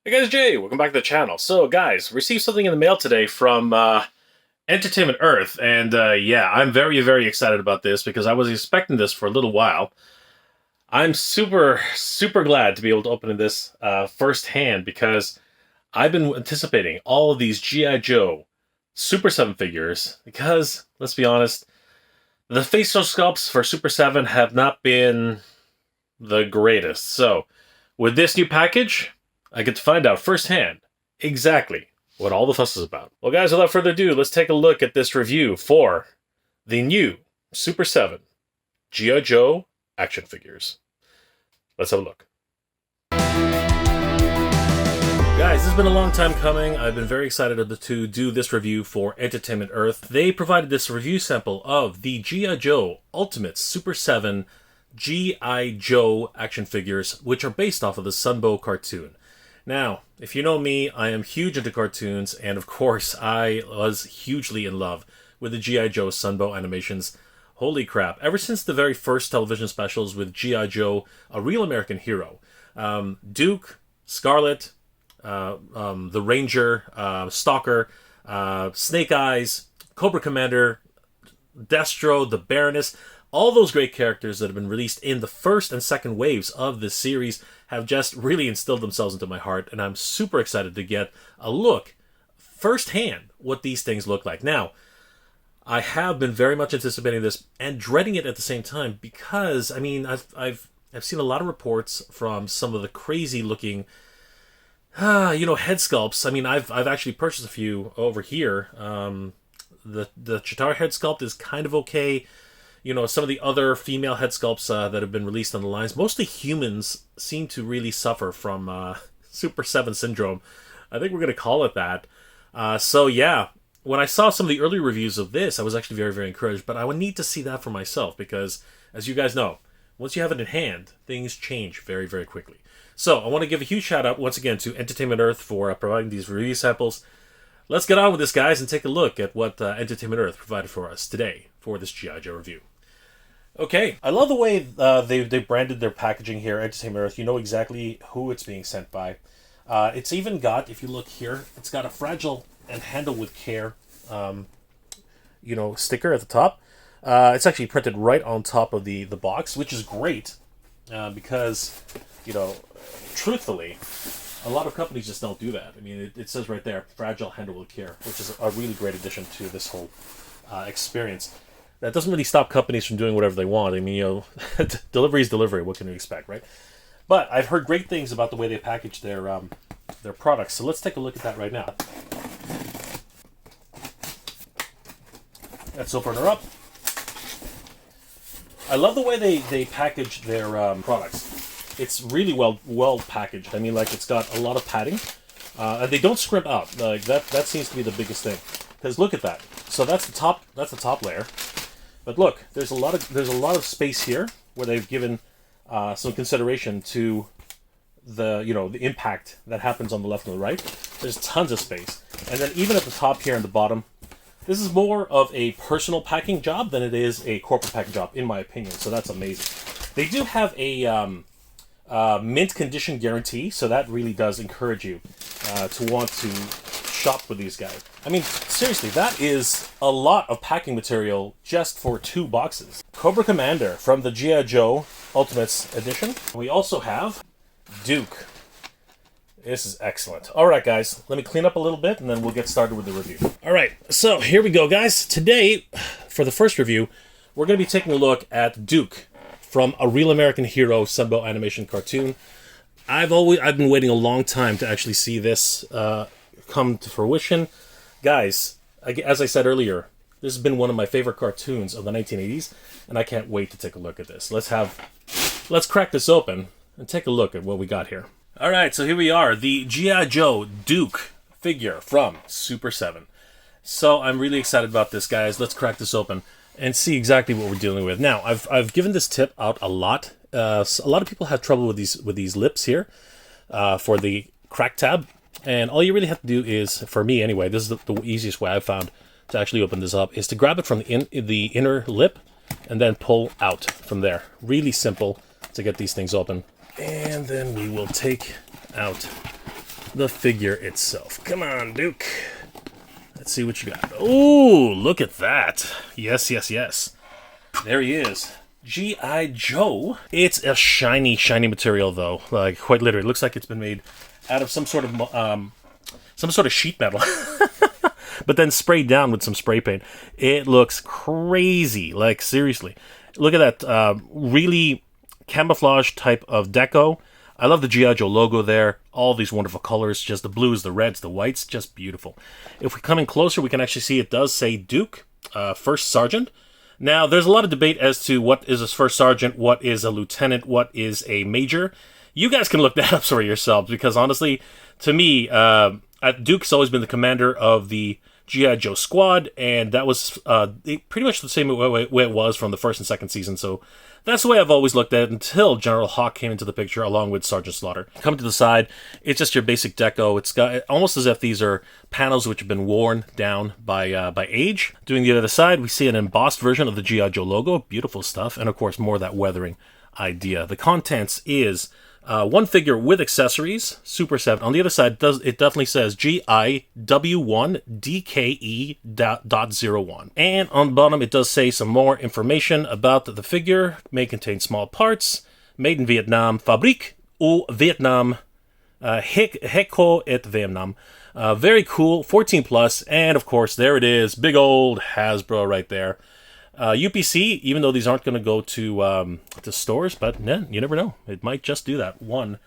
Hey guys, Jay, welcome back to the channel. So guys, received something in the mail today from Entertainment Earth, and yeah, I'm very excited about this because I was expecting this for a little while. I'm super glad to be able to open this firsthand because I've been anticipating all of these G.I. Joe Super 7 figures because, let's be honest, the facial sculpts for Super 7 have not been the greatest. So, with this new package, I get to find out firsthand exactly what all the fuss is about. Well guys, without further ado, let's take a look at this review for the new Super 7 G.I. Joe action figures. Let's have a look. Guys, this has been a long time coming. I've been very excited to do this review for Entertainment Earth. They provided this review sample of the G.I. Joe Ultimate Super 7 G.I. Joe action figures, which are based off of the Sunbow cartoon. Now, if you know me, I am huge into cartoons, and of course, I was hugely in love with the G.I. Joe Sunbow animations. Holy crap, ever since the very first television specials with G.I. Joe, a real American hero, Duke, Scarlett, the Ranger, Stalker, Snake Eyes, Cobra Commander, Destro, the Baroness, all those great characters that have been released in the first and second waves of this series have just really instilled themselves into my heart, and I'm super excited to get a look firsthand what these things look like. Now, I have been very much anticipating this and dreading it at the same time because, I mean, I've seen a lot of reports from some of the crazy looking head sculpts. I mean, I've actually purchased a few over here. The Chitara head sculpt is kind of okay. You know, some of the other female head sculpts that have been released on the lines, mostly humans, seem to really suffer from Super 7 syndrome. I think we're going to call it that. So yeah, when I saw some of the early reviews of this, I was actually very encouraged, but I would need to see that for myself because, as you guys know, once you have it in hand, things change very quickly. So I want to give a huge shout out once again to Entertainment Earth for providing these review samples. Let's get on with this, guys, and take a look at what Entertainment Earth provided for us today for this G.I. Joe review. Okay, I love the way they branded their packaging here, Entertainment Earth. You know exactly who it's being sent by. It's even got, if you look here, it's got a fragile and handle with care, sticker at the top. It's actually printed right on top of the box, which is great because, truthfully, a lot of companies just don't do that. I mean, it says right there, fragile handle with care, which is a really great addition to this whole experience. That doesn't really stop companies from doing whatever they want. I mean, delivery is delivery. What can you expect, right? But I've heard great things about the way they package their products. So let's take a look at that right now. Let's open her up. I love the way they package their products. It's really well packaged. I mean, like, it's got a lot of padding, and they don't scrimp out. Like that seems to be the biggest thing. Because look at that. So that's the top layer. But look, there's a lot of space here where they've given some consideration to the impact that happens on the left and the right. There's tons of space, and then even at the top here and the bottom, this is more of a personal packing job than it is a corporate packing job, in my opinion. So that's amazing. They do have a mint condition guarantee, so that really does encourage you to want to shop with these guys. I mean, seriously, that is a lot of packing material just for 2 boxes. Cobra Commander from the G.I. Joe Ultimates Edition. We also have Duke. This is excellent. Alright guys, let me clean up a little bit and then we'll get started with the review. Alright, so here we go guys. Today, for the first review, we're going to be taking a look at Duke from a real American hero Sunbow animation cartoon. I've been waiting a long time to actually see this come to fruition. Guys, as I said earlier, this has been one of my favorite cartoons of the 1980s, and I can't wait to take a look at this. Let's crack this open and take a look at what we got here. Alright, so here we are, the G.I. Joe Duke figure from Super 7. So I'm really excited about this, guys. Let's crack this open and see exactly what we're dealing with. Now, I've given this tip out a lot. A lot of people have trouble with these lips here for the crack tab. And all you really have to do is, for me anyway, this is the easiest way I've found to actually open this up, is to grab it from the inner lip and then pull out from there. Really simple to get these things open. And then we will take out the figure itself. Come on, Duke. Let's see what you got. Oh, look at that. Yes, yes, yes. There he is. G.I. Joe. It's a shiny, shiny material, though. Like, quite literally. It looks like it's been made out of some sort of sheet metal. But then sprayed down with some spray paint. It looks crazy. Like, seriously. Look at that really camouflage type of deco. I love the G.I. Joe logo there. All these wonderful colors. Just the blues, the reds, the whites. Just beautiful. If we come in closer, we can actually see it does say Duke, First Sergeant. Now, there's a lot of debate as to what is a First Sergeant, what is a Lieutenant, what is a Major. You guys can look that up for yourselves, because honestly, to me, Duke's always been the commander of the G.I. Joe squad, and that was pretty much the same way it was from the first and second season, so that's the way I've always looked at it until General Hawk came into the picture along with Sergeant Slaughter. Coming to the side, it's just your basic deco. It's got almost as if these are panels which have been worn down by age. Doing the other side, we see an embossed version of the G.I. Joe logo. Beautiful stuff, and of course more of that weathering idea. The contents is one figure with accessories, Super 7. On the other side, it definitely says GIW1DKE.01. And on the bottom, it does say some more information about the figure. May contain small parts. Made in Vietnam. Fabrique au Vietnam. Heko et Vietnam. Very cool. 14 plus. And of course, there it is. Big old Hasbro right there. UPC, even though these aren't going to go to stores, but you never know. It might just do that one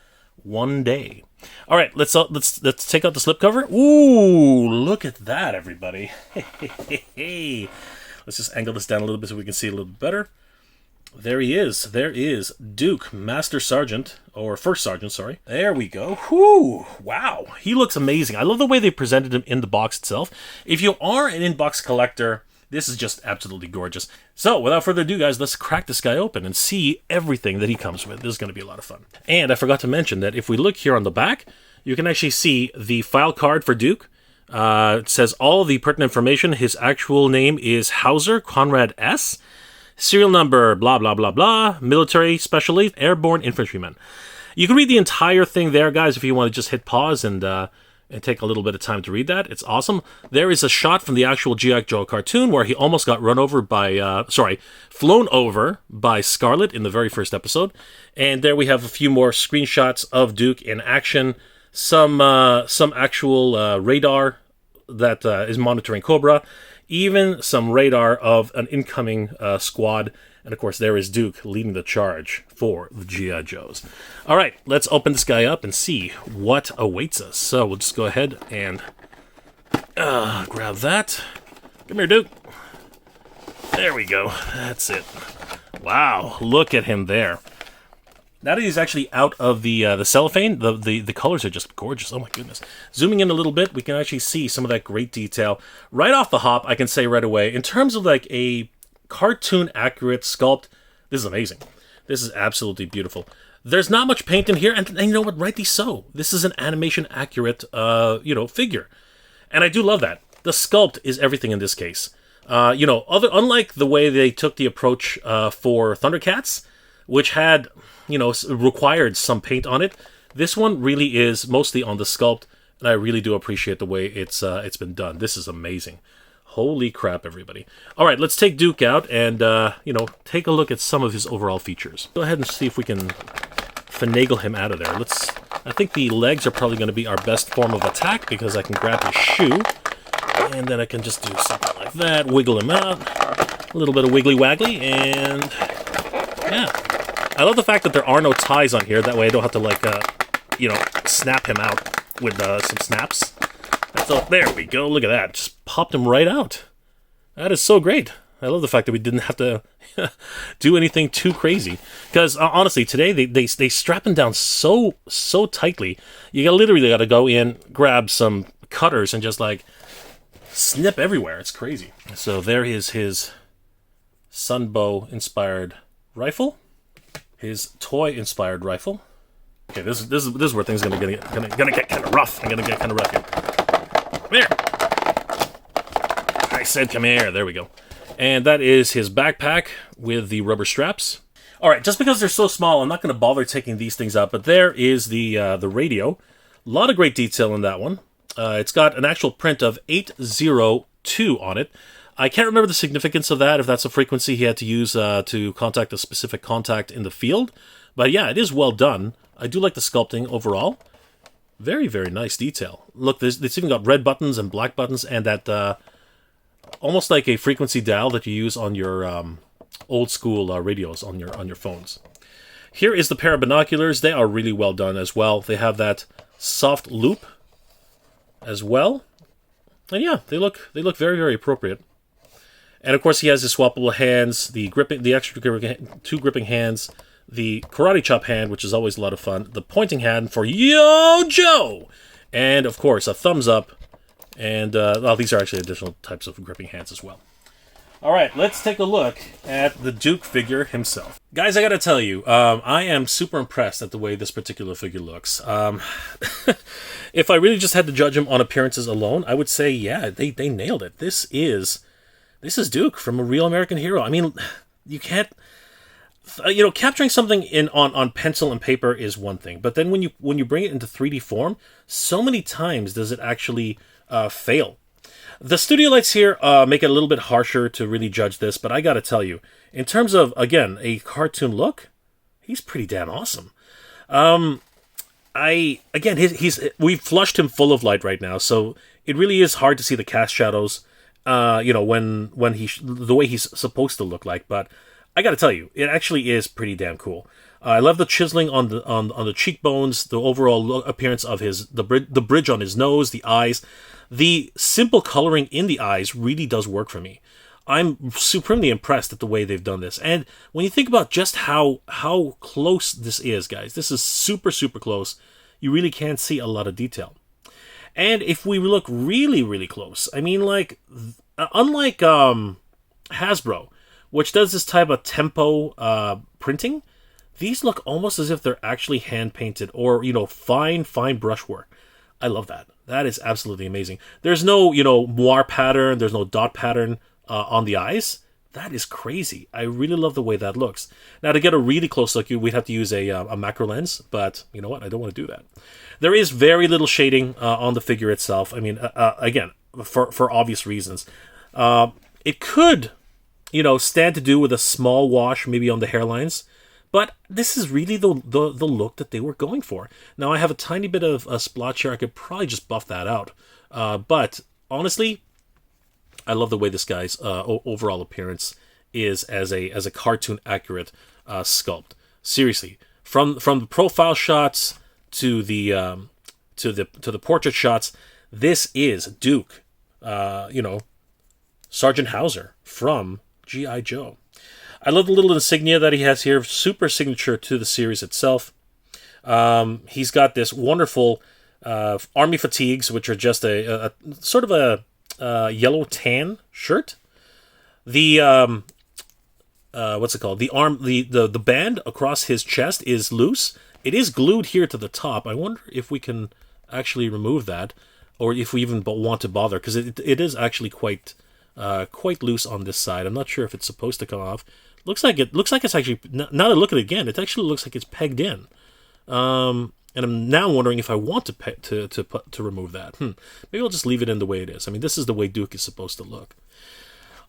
day. All right, let's take out the slipcover. Ooh, look at that, everybody! Let's just angle this down a little bit so we can see a little bit better. There he is. There is Duke, Master Sergeant, or First Sergeant, sorry. There we go. Whoo! Wow, he looks amazing. I love the way they presented him in the box itself. If you are an in-box collector, this is just absolutely gorgeous. So, without further ado, guys, let's crack this guy open and see everything that he comes with. This is going to be a lot of fun. And I forgot to mention that if we look here on the back, you can actually see the file card for Duke. It says all the pertinent information. His actual name is Hauser Conrad S. Serial number, blah, blah, blah, blah. Military Specialist, Airborne Infantryman. You can read the entire thing there, guys, if you want to just hit pause and take a little bit of time to read that. It's awesome. There is a shot from the actual G.I. Joe cartoon where he almost got flown over by Scarlett in the very first episode. And there we have a few more screenshots of Duke in action. Some actual radar that is monitoring Cobra. Even some radar of an incoming squad. And of course, there is Duke leading the charge for the G.I. Joes. All right, let's open this guy up and see what awaits us. So we'll just go ahead and grab that. Come here, Duke. There we go. That's it. Wow, look at him there. Now that he's actually out of the cellophane, the colors are just gorgeous. Oh my goodness. Zooming in a little bit, we can actually see some of that great detail. Right off the hop, I can say right away, in terms of like a cartoon accurate sculpt, this is amazing. This is absolutely beautiful. There's not much paint in here, and you know what, rightly so. This is an animation accurate figure. And I do love that. The sculpt is everything in this case. Unlike the way they took the approach for Thundercats, which had, required some paint on it, this one really is mostly on the sculpt, and I really do appreciate the way it's been done. This is amazing. Holy crap, everybody. All right, let's take Duke out and, take a look at some of his overall features. Go ahead and see if we can finagle him out of there. I think the legs are probably going to be our best form of attack because I can grab his shoe and then I can just do something like that, wiggle him out, a little bit of wiggly waggly, and yeah. I love the fact that there are no ties on here. That way I don't have to, snap him out with some snaps. So there we go. Look at that. Just popped him right out. That is so great. I love the fact that we didn't have to do anything too crazy. Because honestly, today they strap him down so tightly. You literally got to go in, grab some cutters, and just like snip everywhere. It's crazy. So there is his Sunbow inspired rifle, his toy inspired rifle. Okay, this is where things are gonna get kind of rough. I'm gonna get kind of rough here. Come here. I said come here. There we go. And that is his backpack with the rubber straps. All right, just because they're so small, I'm not going to bother taking these things out. But there is the radio. lot of great detail in that one. It's got an actual print of 802 on it. I can't remember the significance of that, if that's a frequency he had to use to contact a specific contact in the field. But yeah, it is well done. I do like the sculpting overall. Very, very nice detail. Look, it's even got red buttons and black buttons, and that almost like a frequency dial that you use on your old school radios on your phones. Here is the pair of binoculars. They are really well done as well. They have that soft loop as well. And yeah, they look very, very appropriate. And of course, he has his swappable hands, the extra two gripping hands, the karate chop hand, which is always a lot of fun, the pointing hand for Yo Joe, and of course a thumbs up. And well, these are actually additional types of gripping hands as well. All right, let's take a look at the Duke figure himself. Guys, I gotta tell you, I am super impressed at the way this particular figure looks. If I really just had to judge him on appearances alone, I would say, yeah, they nailed it. This is Duke from a real American hero. I mean, you can't, capturing something on pencil and paper is one thing, but then when you bring it into 3D form, so many times does it actually fail. The studio lights here make it a little bit harsher to really judge this, but I gotta tell you, in terms of, again, a cartoon look, he's pretty damn awesome. We've flushed him full of light right now, so it really is hard to see the cast shadows, when the way he's supposed to look like. But I gotta tell you, it actually is pretty damn cool. I love the chiseling on the cheekbones, the overall appearance of the bridge on his nose, the eyes. The simple coloring in the eyes really does work for me. I'm supremely impressed at the way they've done this. And when you think about just how close this is, guys, this is super, super close. You really can't see a lot of detail. And if we look really, really close, I mean, like, unlike Hasbro, which does this type of tempo printing, these look almost as if they're actually hand-painted or, fine brushwork. I love that. That is absolutely amazing. There's no, moire pattern. There's no dot pattern on the eyes. That is crazy. I really love the way that looks. Now, to get a really close look, we'd have to use a macro lens, but you know what? I don't want to do that. There is very little shading on the figure itself. I mean, again, for obvious reasons. It could, stand to do with a small wash maybe on the hairlines, but this is really the look that they were going for. Now, I have a tiny bit of a splotch here. I could probably just buff that out. But honestly, I love the way this guy's overall appearance is as a cartoon accurate sculpt. Seriously, from the profile shots to the portrait shots, this is Duke, Sergeant Hauser from G.I. Joe. I love the little insignia that he has here, super signature to the series itself. He's got this wonderful army fatigues, which are just a sort of a yellow tan shirt. The what's it called? The band across his chest is loose. It is glued here to the top. I wonder if we can actually remove that, or if we even want to bother, because it is actually quite loose on this side. I'm not sure if it's supposed to come off. Looks like it's actually, now that I look at it again, it actually looks like it's pegged in. And I'm now wondering if I want to remove that. Maybe I'll just leave it in the way it is. I mean, this is the way Duke is supposed to look.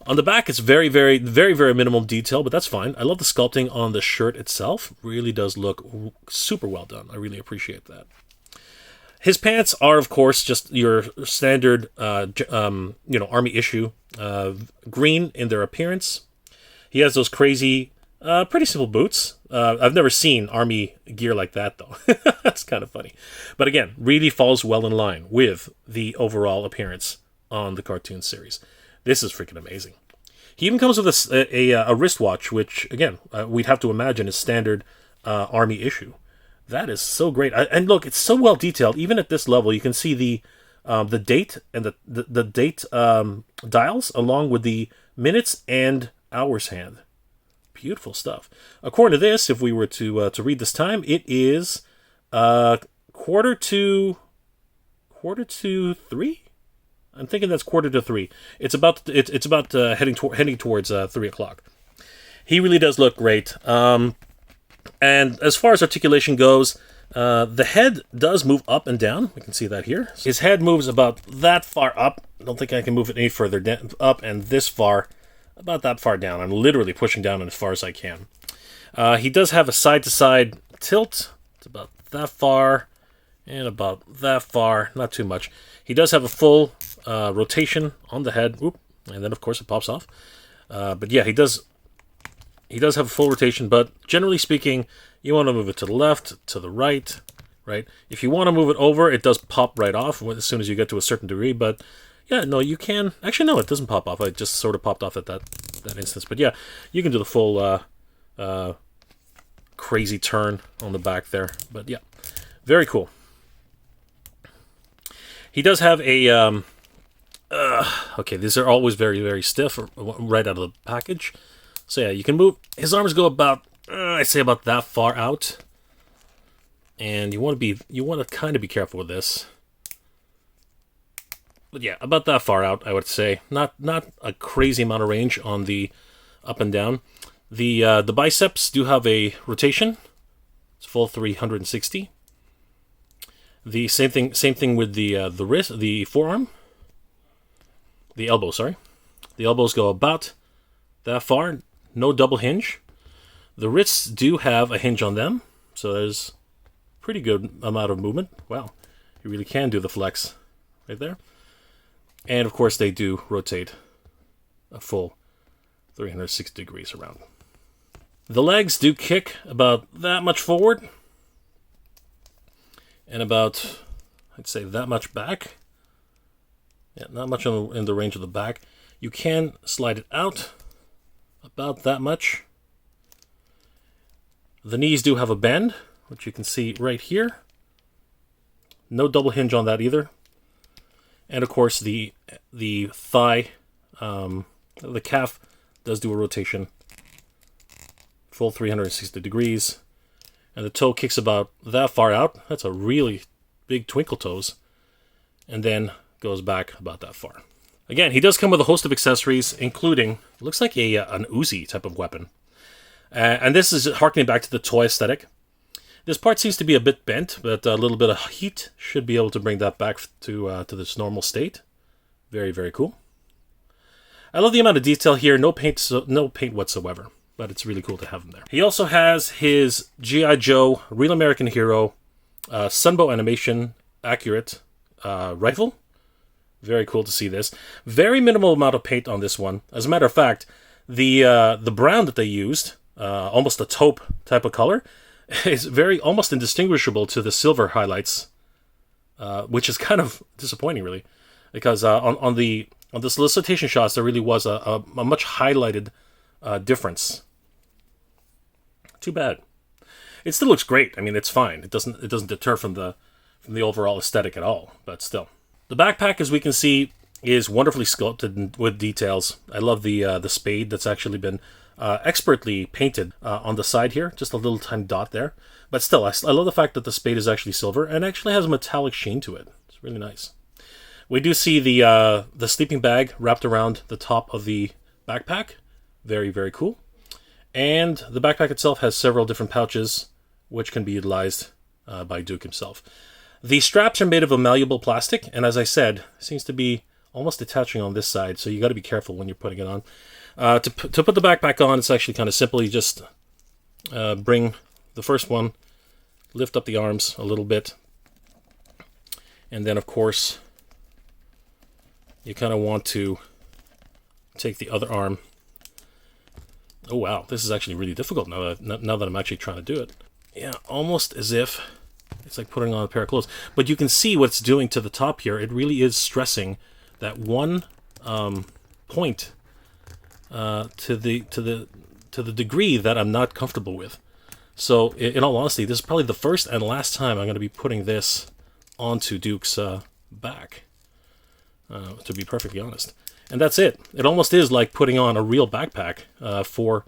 On the back, it's very, very, very, very minimal detail, but that's fine. I love the sculpting on the shirt itself. Really does look super well done. I really appreciate that. His pants are, of course, just your standard, army issue, green in their appearance. He has those crazy, pretty simple boots. I've never seen army gear like that, though. That's kind of funny. But again, really falls well in line with the overall appearance on the cartoon series. This is freaking amazing. He even comes with a wristwatch, which, again, we'd have to imagine is standard army issue. That is so great. And look, it's so well detailed. Even at this level, you can see the date and the date dials along with the minutes and hours hand. Beautiful stuff. According to this, if we were to read this time, it is quarter to 3. I'm thinking that's quarter to 3. It's about heading towards 3 o'clock. He really does look great. And as far as articulation goes, The head does move up and down. We can see that here. His head moves about that far up. I don't think I can move it any further up, and this far, about that far down. I'm literally pushing down as far as I can. He does have a side-to-side tilt. It's about that far and about that far. Not too much. He does have a full rotation on the head. Oop, and then, of course, it pops off. But yeah, he does have a full rotation, but generally speaking, you want to move it to the left, to the right, right? If you want to move it over, it does pop right off as soon as you get to a certain degree, but yeah, no, you can... Actually, no, it doesn't pop off. It just sort of popped off at that instance. But yeah, you can do the full crazy turn on the back there. But yeah, very cool. He does have a... okay, these are always very, very stiff right out of the package. So yeah, you can move... His arms go about... I'd say about that far out, and you want to kind of be careful with this. But yeah, about that far out, I would say. Not a crazy amount of range on the up and down. The biceps do have a rotation. It's full 360. The same thing with the wrist, the forearm, the elbow. Sorry, the elbows go about that far. No double hinge. The wrists do have a hinge on them, so there's pretty good amount of movement. Wow, you really can do the flex right there. And of course they do rotate a full 360 degrees around. The legs do kick about that much forward and about, I'd say, that much back. Yeah, not much in the range of the back. You can slide it out about that much. The knees do have a bend, which you can see right here. No double hinge on that either. And of course the thigh, the calf does do a rotation, full 360 degrees. And the toe kicks about that far out. That's a really big twinkle toes. And then goes back about that far. Again, he does come with a host of accessories, including, looks like an Uzi type of weapon. And this is harkening back to the toy aesthetic. This part seems to be a bit bent, but a little bit of heat should be able to bring that back to this normal state. Very, very cool. I love the amount of detail here. No paint whatsoever, but it's really cool to have him there. He also has his G.I. Joe Real American Hero Sunbow animation accurate rifle. Very cool to see this. Very minimal amount of paint on this one. As a matter of fact, the brown that they used, almost a taupe type of color, is almost indistinguishable to the silver highlights, which is kind of disappointing, really, because on the solicitation shots there really was a much highlighted difference. Too bad. It still looks great. I mean, it's fine. It doesn't deter from the overall aesthetic at all. But still, the backpack, as we can see, is wonderfully sculpted with details. I love the spade that's actually been expertly painted on the side here. Just a little tiny dot there. But still, I love the fact that the spade is actually silver and actually has a metallic sheen to it. It's really nice. We do see the sleeping bag wrapped around the top of the backpack. Very, very cool. And the backpack itself has several different pouches, which can be utilized by Duke himself. The straps are made of a malleable plastic, and as I said, seems to be almost attaching on this side, so you got to be careful when you're putting it on. To put the backpack on, it's actually kind of simple. You just bring the first one, lift up the arms a little bit, and then, of course, you kind of want to take the other arm. Oh, wow. This is actually really difficult now that I'm actually trying to do it. Yeah, almost as if it's like putting on a pair of clothes. But you can see what it's doing to the top here. It really is stressing that one point to the degree that I'm not comfortable with. So, in all honesty, this is probably the first and last time I'm going to be putting this onto Duke's back, to be perfectly honest. And that's it. It almost is like putting on a real backpack for,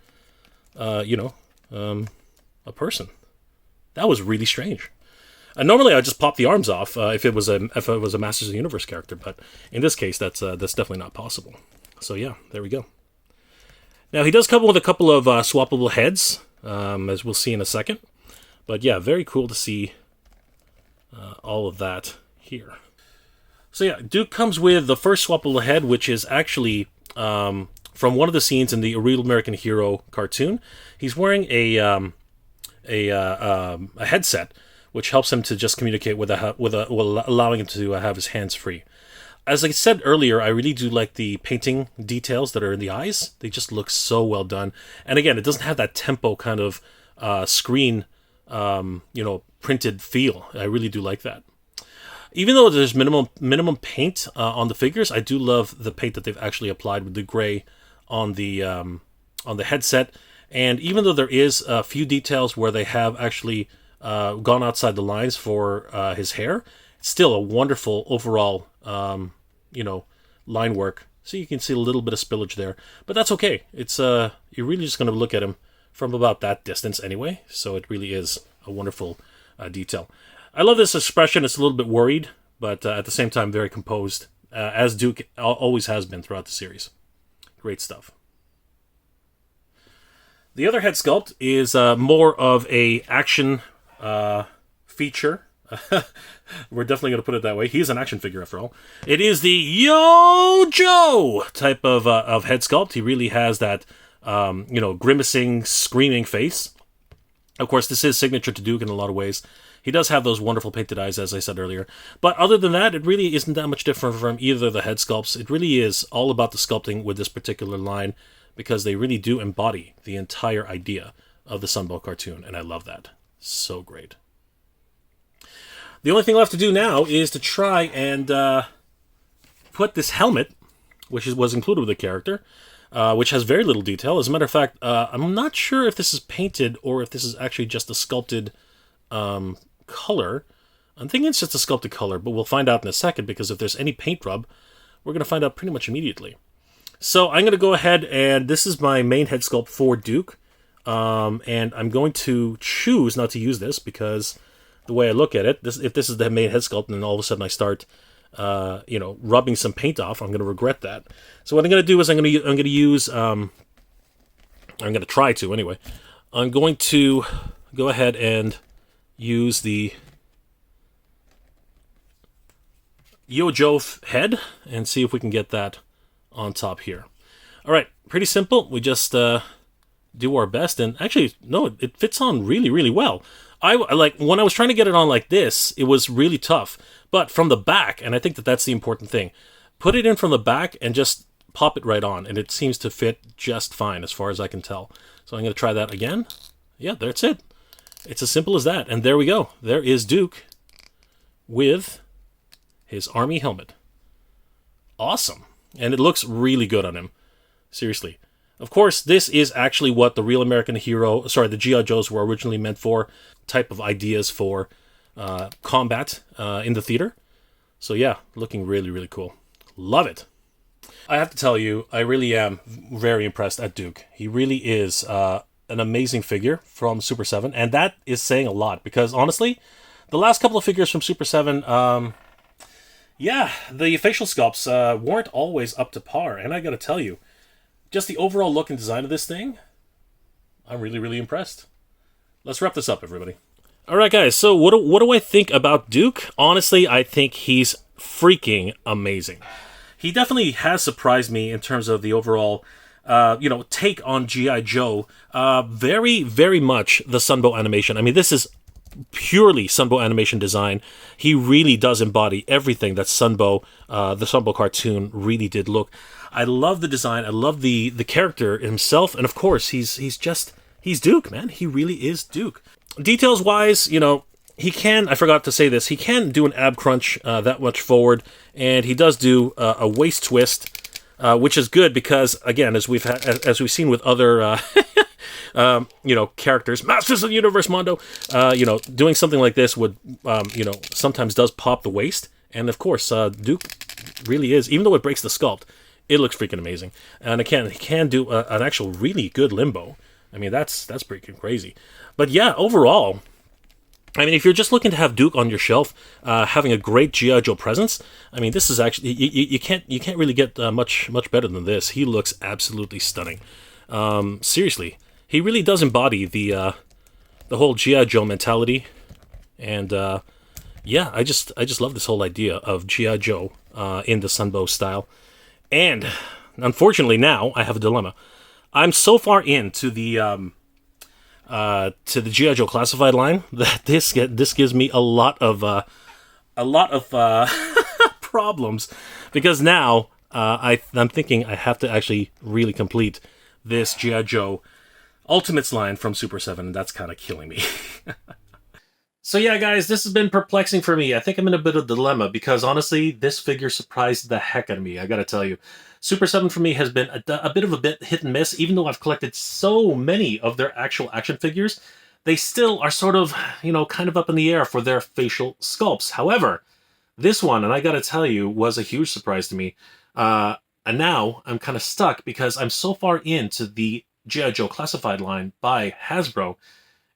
a person. That was really strange. Normally, I'd just pop the arms off if it was a Masters of the Universe character, but in this case, that's definitely not possible. So yeah, there we go. Now, he does come with a couple of swappable heads, as we'll see in a second. But yeah, very cool to see all of that here. So yeah, Duke comes with the first swappable head, which is actually from one of the scenes in the Real American Hero cartoon. He's wearing a headset, which helps him to just communicate allowing him to have his hands free. As I said earlier, I really do like the painting details that are in the eyes. They just look so well done. And again, it doesn't have that tempo kind of screen, printed feel. I really do like that. Even though there's minimum paint on the figures, I do love the paint that they've actually applied with the gray on the headset. And even though there is a few details where they have actually gone outside the lines for his hair, it's still a wonderful overall, line work. So you can see a little bit of spillage there, but that's okay. It's you're really just going to look at him from about that distance anyway. So it really is a wonderful detail. I love this expression. It's a little bit worried, but at the same time, very composed, as Duke always has been throughout the series. Great stuff. The other head sculpt is more of a action feature. We're definitely going to put it that way. He's an action figure after all. It is the Yo Joe type of head sculpt. He really has that, grimacing, screaming face. Of course, this is signature to Duke in a lot of ways. He does have those wonderful painted eyes, as I said earlier. But other than that, it really isn't that much different from either of the head sculpts. It really is all about the sculpting with this particular line, because they really do embody the entire idea of the Sunbow cartoon, and I love that. So great. The only thing left to do now is to try and put this helmet, which was included with the character, which has very little detail. As a matter of fact, I'm not sure if this is painted or if this is actually just a sculpted color. I'm thinking it's just a sculpted color, but we'll find out in a second, because if there's any paint rub, we're going to find out pretty much immediately. So I'm going to go ahead, and this is my main head sculpt for Duke, and I'm going to choose not to use this, because the way I look at it, if this is the main head sculpt, and then all of a sudden I start, rubbing some paint off, I'm going to regret that. So what I'm going to do is I'm going to use, I'm going to try to anyway. I'm going to go ahead and use the Yo Joe head and see if we can get that on top here. All right, pretty simple. We just do our best, and actually, no, it fits on really, really well. I like when I was trying to get it on like this, it was really tough. But from the back, and I think that's the important thing, put it in from the back and just pop it right on, and it seems to fit just fine as far as I can tell. So I'm going to try that again. Yeah, that's it. It's as simple as that. And there we go. There is Duke with his army helmet. Awesome. And it looks really good on him. Seriously. Of course, this is actually what the Real American Hero, the G.I. Joes were originally meant for. Type of ideas for combat in the theater. So yeah, looking really, really cool. Love it. I have to tell you, I really am very impressed at Duke. He really is an amazing figure from Super 7, and that is saying a lot, because honestly, the last couple of figures from Super 7, the facial sculpts weren't always up to par, and I gotta tell you, just the overall look and design of this thing, I'm really, really impressed. Let's wrap this up, everybody. Alright guys, so what do I think about Duke? Honestly, I think he's freaking amazing. He definitely has surprised me in terms of the overall take on G.I. Joe. Very, very much the Sunbow animation. I mean, this is purely Sunbow animation design. He really does embody everything that Sunbow, the Sunbow cartoon, really did look. I love the design. I love the character himself, and of course, he's Duke, man. He really is Duke. Details-wise, he can, I forgot to say this, he can do an ab crunch that much forward, and he does do a waist twist, which is good because, again, as we've seen with other, characters, Masters of the Universe, Mondo, doing something like this would, sometimes does pop the waist, and of course, Duke really is, even though it breaks the sculpt, it looks freaking amazing, and again, he can do an actual really good limbo. I mean, that's freaking crazy. But yeah, overall, I mean, if you're just looking to have Duke on your shelf, having a great G.I. Joe presence, I mean, this is actually, you can't really get much better than this. He looks absolutely stunning. Seriously, he really does embody the whole G.I. Joe mentality, and Yeah, I just love this whole idea of G.I. Joe in the Sunbow style. And unfortunately now I have a dilemma. I'm so far into the G.I. Joe classified line that this gives me a lot of problems, because now I'm thinking I have to actually really complete this G.I. Joe Ultimates line from Super 7, and that's kind of killing me. So yeah, guys, this has been perplexing for me. I think I'm in a bit of a dilemma because, honestly, this figure surprised the heck out of me, I gotta tell you. Super 7 for me has been a bit of a bit hit and miss. Even though I've collected so many of their actual action figures, they still are sort of, kind of up in the air for their facial sculpts. However, this one, and I gotta tell you, was a huge surprise to me. And now I'm kind of stuck because I'm so far into the G.I. Joe classified line by Hasbro.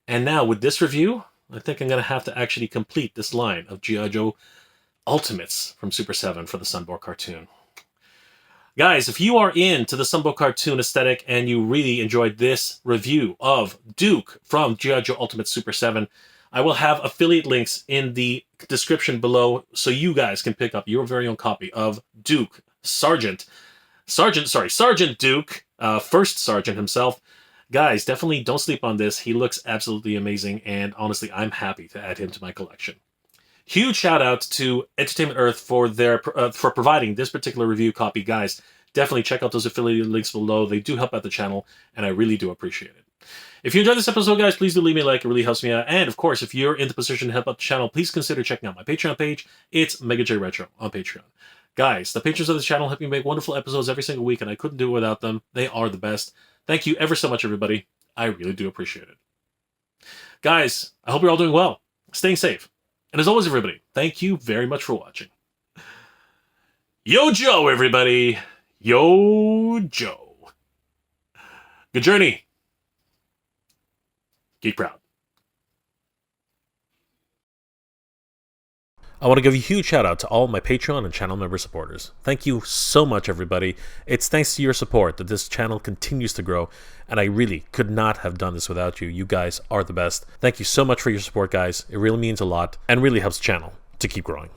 And now with this review, I think I'm going to have to actually complete this line of G.I. Joe Ultimates from Super 7 for the Sunbow cartoon. Guys, if you are into the Sunbow cartoon aesthetic and you really enjoyed this review of Duke from G.I. Joe Ultimate Super 7, I will have affiliate links in the description below so you guys can pick up your very own copy of Duke, Sergeant Duke, First Sergeant himself. Guys, definitely don't sleep on this. He looks absolutely amazing, and honestly, I'm happy to add him to my collection. Huge shout out to Entertainment Earth for for providing this particular review copy. Guys, definitely check out those affiliate links below. They do help out the channel, and I really do appreciate it. If you enjoyed this episode, guys, please do leave me a like. It really helps me out. And, of course, if you're in the position to help out the channel, please consider checking out my Patreon page. It's J Retro on Patreon. Guys, the patrons of this channel help me make wonderful episodes every single week, and I couldn't do it without them. They are the best. Thank you ever so much, everybody. I really do appreciate it. Guys, I hope you're all doing well, staying safe. And as always, everybody, thank you very much for watching. Yo, Joe, everybody. Yo, Joe. Good journey. Geek proud. I want to give a huge shout out to all my Patreon and channel member supporters. Thank you so much, everybody. It's thanks to your support that this channel continues to grow, and I really could not have done this without you. You guys are the best. Thank you so much for your support, guys. It really means a lot and really helps the channel to keep growing.